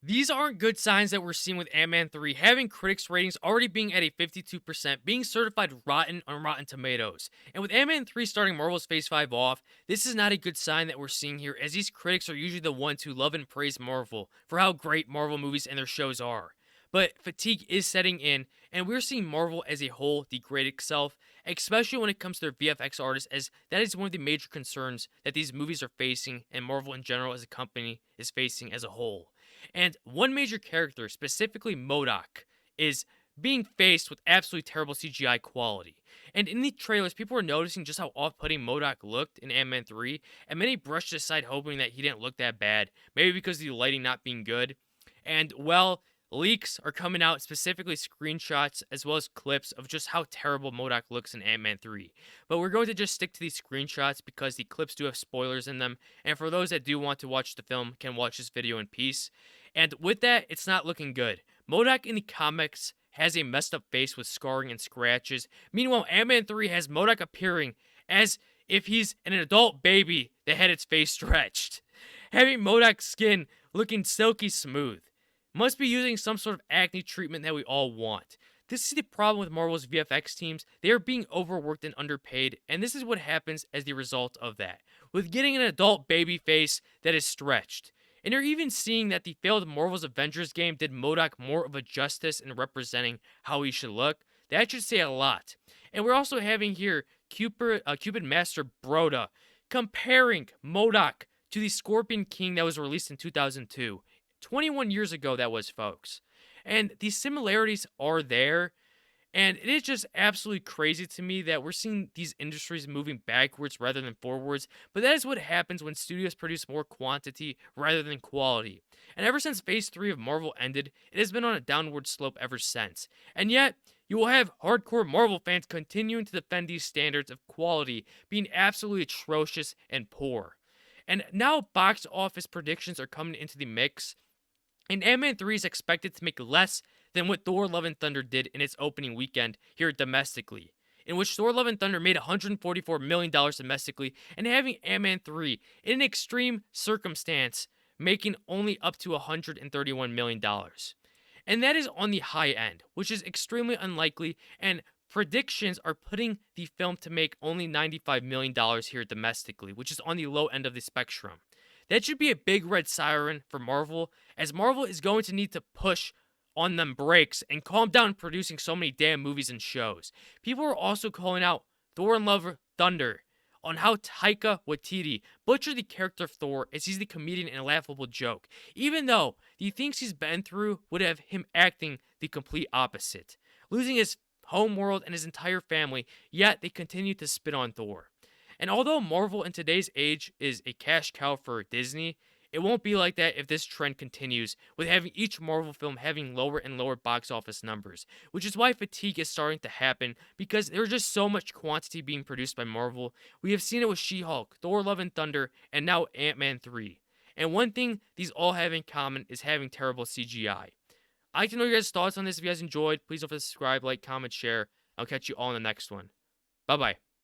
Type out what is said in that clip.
These aren't good signs that we're seeing with Ant-Man 3, having critics' ratings already being at a 52%, being certified rotten on Rotten Tomatoes. And with Ant-Man 3 starting Marvel's Phase 5 off, this is not a good sign that we're seeing here, as these critics are usually the ones who love and praise Marvel for how great Marvel movies and their shows are. But fatigue is setting in, and we're seeing Marvel as a whole degrade itself, especially when it comes to their VFX artists, as that is one of the major concerns that these movies are facing, and Marvel in general as a company is facing as a whole. And one major character, specifically Modok, is being faced with absolutely terrible CGI quality. And in the trailers, people were noticing just how off putting Modok looked in Ant-Man 3, and many brushed it aside hoping that he didn't look that bad, maybe because of the lighting not being good. And well, leaks are coming out, specifically screenshots as well as clips of just how terrible Modok looks in Ant-Man 3. But we're going to just stick to these screenshots because the clips do have spoilers in them, and for those that do want to watch the film can watch this video in peace. And with that, it's not looking good. Modok in the comics has a messed up face with scarring and scratches. Meanwhile, Ant-Man 3 has Modok appearing as if he's an adult baby that had its face stretched. Having Modok's skin looking silky smooth. Must be using some sort of acne treatment that we all want. This is the problem with Marvel's VFX teams. They are being overworked and underpaid, and this is what happens as the result of that, with getting an adult baby face that is stretched. And you're even seeing that the failed Marvel's Avengers game did Modok more of a justice in representing how he should look. That should say a lot. And we're also having here Cupid Master Broda comparing Modok to the Scorpion King that was released in 2002. 21 years ago, that was, folks. And these similarities are there. And it is just absolutely crazy to me that we're seeing these industries moving backwards rather than forwards. But that is what happens when studios produce more quantity rather than quality. And ever since Phase 3 of Marvel ended, it has been on a downward slope ever since. And yet, you will have hardcore Marvel fans continuing to defend these standards of quality being absolutely atrocious and poor. And now box office predictions are coming into the mix. And Ant-Man 3 is expected to make less than what Thor Love and Thunder did in its opening weekend here domestically, in which Thor Love and Thunder made $144 million domestically, and having Ant-Man 3 in an extreme circumstance making only up to $131 million. And that is on the high end, which is extremely unlikely, and predictions are putting the film to make only $95 million here domestically, which is on the low end of the spectrum. That should be a big red siren for Marvel, as Marvel is going to need to push on them brakes and calm down producing so many damn movies and shows. People are also calling out Thor and Love Thunder on how Taika Waititi butchered the character of Thor as he's the comedian in a laughable joke, even though the things he's been through would have him acting the complete opposite, losing his home world and his entire family, yet they continue to spit on Thor. And although Marvel in today's age is a cash cow for Disney, it won't be like that if this trend continues, with having each Marvel film having lower and lower box office numbers, which is why fatigue is starting to happen, because there's just so much quantity being produced by Marvel. We have seen it with She-Hulk, Thor Love and Thunder, and now Ant-Man 3. And one thing these all have in common is having terrible CGI. I'd like to know your guys' thoughts on this. If you guys enjoyed, please don't forget to subscribe, like, comment, share. I'll catch you all in the next one. Bye-bye.